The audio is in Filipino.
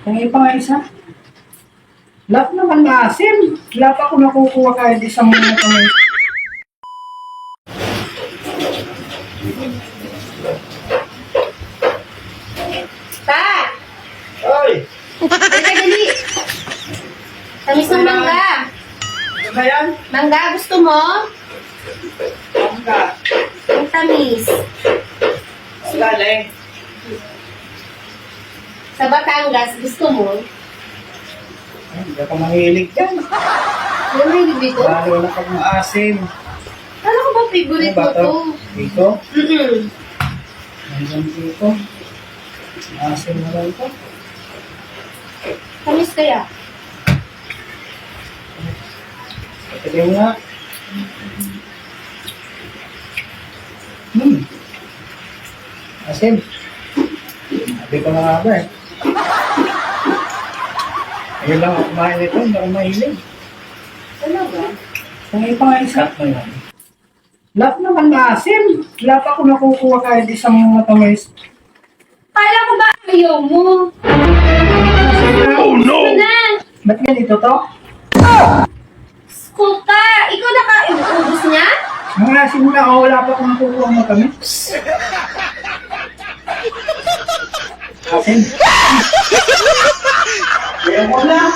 Tingin pa nga isa. Lahat naman maasim. Wala pa ako nakukuha kahit isang mga kamay. Pa! Oy! Halika dali! Tamis ng mangga! Ano ba yan? Mangga, gusto mo? Mangga. Ang tamis. Galing. Sa Batangas, gusto mo? Ay, hindi ako mahilig yan. Ano may dito? Lalo na pag maasim. Ano ko ba favorite Ano mo ba to? to? Dito? Mm-mm. Hanggang dito. Maasim na lang ito. Tamis kaya? Ito nga. Asim. Sabi ko na nga ba eh. Ayun lang ako kumain nito, hindi ako mahilig. Talaga? Kung ipa nga isa mo yan. Lahat naman maasim. Wala pa ako nakukuha kahit isang matamis. Kala ko ba ayaw mo? Oh no! Ano na? Ba't ganito to? Skuta! Ikaw naka-ubus niya? Mga asim na ako, wala pa akong nakukuha matamis. Asim. Kaya mo lang.